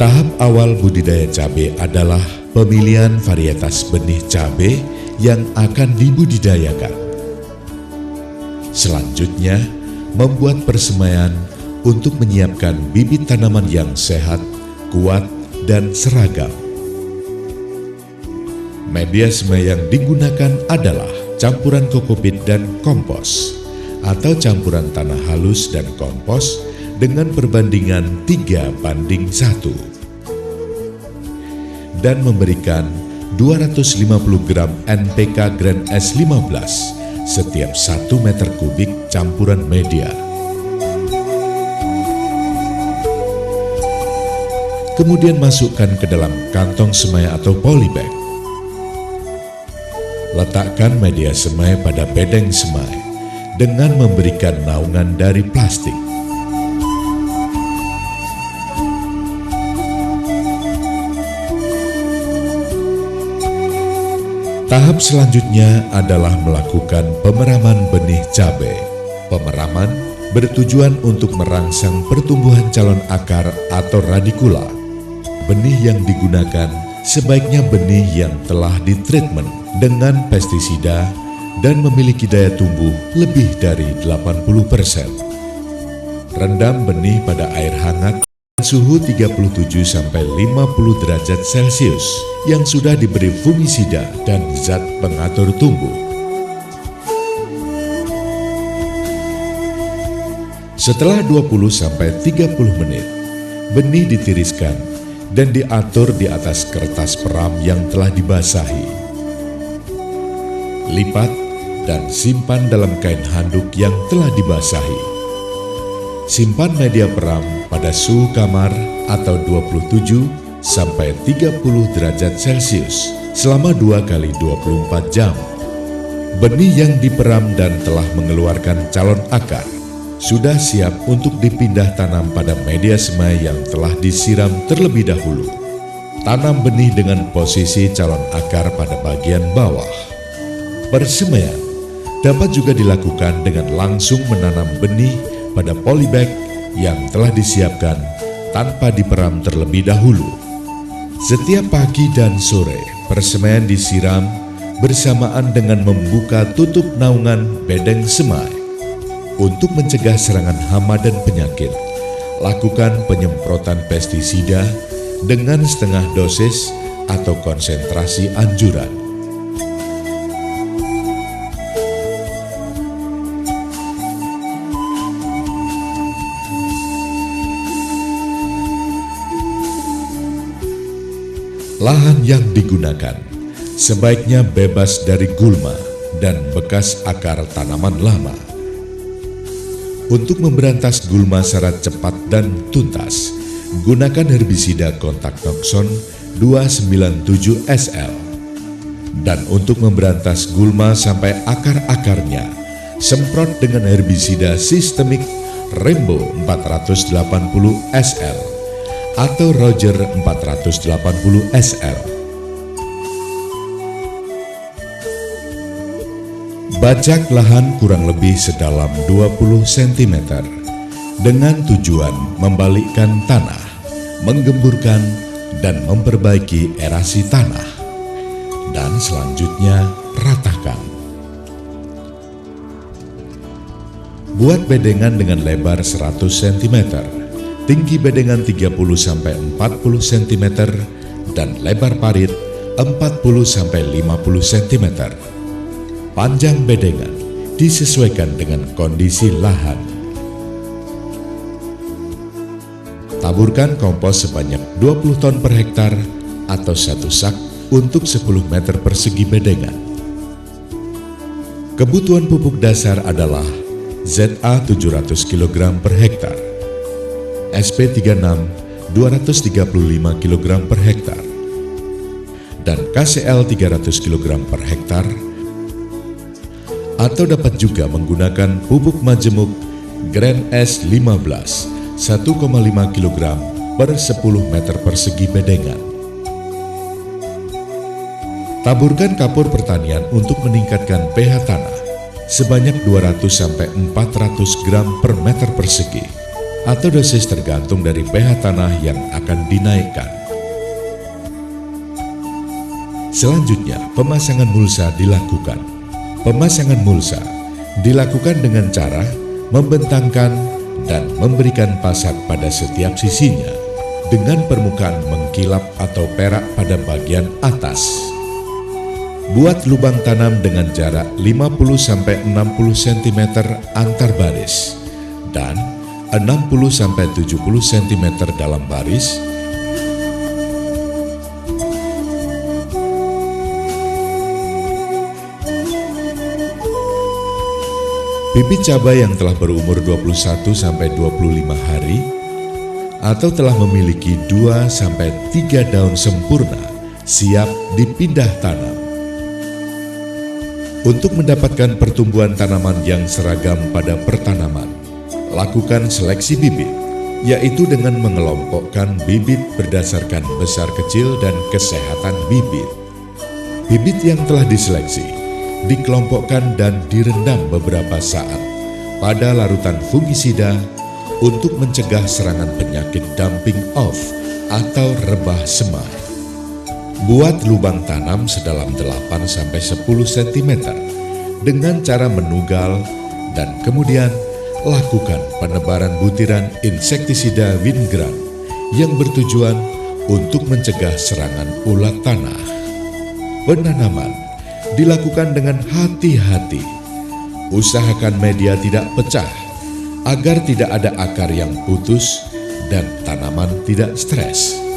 Tahap awal budidaya cabai adalah pemilihan varietas benih cabai yang akan dibudidayakan. Selanjutnya, membuat persemaian untuk menyiapkan bibit tanaman yang sehat, kuat, dan seragam. Media semai yang digunakan adalah campuran kokopit dan kompos, atau campuran tanah halus dan kompos dengan perbandingan 3:1, dan memberikan 250 gram NPK Grand S15 setiap 1 meter kubik campuran media. Kemudian masukkan ke dalam kantong semai atau polybag. Letakkan media semai pada bedeng semai dengan memberikan naungan dari plastik. Tahap selanjutnya adalah melakukan pemeraman benih cabai. Pemeraman bertujuan untuk merangsang pertumbuhan calon akar atau radikula. Benih yang digunakan sebaiknya benih yang telah ditreatment dengan pestisida dan memiliki daya tumbuh lebih dari 80%. Rendam benih pada air hangat suhu 37–50 derajat Celcius yang sudah diberi fungisida dan zat pengatur tumbuh. Setelah 20–30 menit, benih ditiriskan dan diatur di atas kertas peram yang telah dibasahi. Lipat dan simpan dalam kain handuk yang telah dibasahi. Simpan media peram pada suhu kamar atau 27–30 derajat Celcius selama 2x24 jam. Benih yang diperam dan telah mengeluarkan calon akar sudah siap untuk dipindah tanam pada media semai yang telah disiram terlebih dahulu. Tanam benih dengan posisi calon akar pada bagian bawah. Persemaian dapat juga dilakukan dengan langsung menanam benih pada polybag yang telah disiapkan tanpa diperam terlebih dahulu. Setiap pagi dan sore, persemaian disiram bersamaan dengan membuka tutup naungan bedeng semai. Untuk mencegah serangan hama dan penyakit, lakukan penyemprotan pestisida dengan setengah dosis atau konsentrasi anjuran. Lahan yang digunakan sebaiknya bebas dari gulma dan bekas akar tanaman lama. Untuk memberantas gulma secara cepat dan tuntas, gunakan herbisida kontak tokson 297 SL. Dan untuk memberantas gulma sampai akar-akarnya, semprot dengan herbisida sistemik Rainbow 480 SL atau Roger 480 SL. Bajak lahan kurang lebih sedalam 20 cm dengan tujuan membalikkan tanah, menggemburkan dan memperbaiki erasi tanah. Dan selanjutnya ratakan. Buat bedengan dengan lebar 100 cm, tinggi bedengan 30–40 cm dan lebar parit 40–50 cm. Panjang bedengan disesuaikan dengan kondisi lahan. Taburkan kompos sebanyak 20 ton per hektar atau 1 sak untuk 10 meter persegi bedengan. Kebutuhan pupuk dasar adalah ZA 700 kg per hektar, SP36 235 kg per hektar, dan KCL 300 kg per hektar, atau dapat juga menggunakan pupuk majemuk Grand S15 1,5 kg per 10 meter persegi bedengan. Taburkan kapur pertanian untuk meningkatkan pH tanah sebanyak 200–400 gram per meter persegi. atau dosis tergantung dari pH tanah yang akan dinaikkan. Selanjutnya, pemasangan mulsa dilakukan. Pemasangan mulsa dilakukan dengan cara membentangkan dan memberikan pasak pada setiap sisinya dengan permukaan mengkilap atau perak pada bagian atas. Buat lubang tanam dengan jarak 50-60 cm antar baris dan 60-70 cm dalam baris. Bibit cabai yang telah berumur 21-25 hari atau telah memiliki 2-3 daun sempurna siap dipindah tanam. Untuk mendapatkan pertumbuhan tanaman yang seragam pada pertanaman, lakukan seleksi bibit, yaitu dengan mengelompokkan bibit berdasarkan besar kecil dan kesehatan bibit. Bibit yang telah diseleksi dikelompokkan dan direndam beberapa saat pada larutan fungisida untuk mencegah serangan penyakit dumping off atau rebah semai. Buat lubang tanam sedalam 8-10 cm dengan cara menugal dan kemudian lakukan penebaran butiran insektisida Wingran yang bertujuan untuk mencegah serangan ulat tanah. Penanaman dilakukan dengan hati-hati. Usahakan media tidak pecah agar tidak ada akar yang putus dan tanaman tidak stres.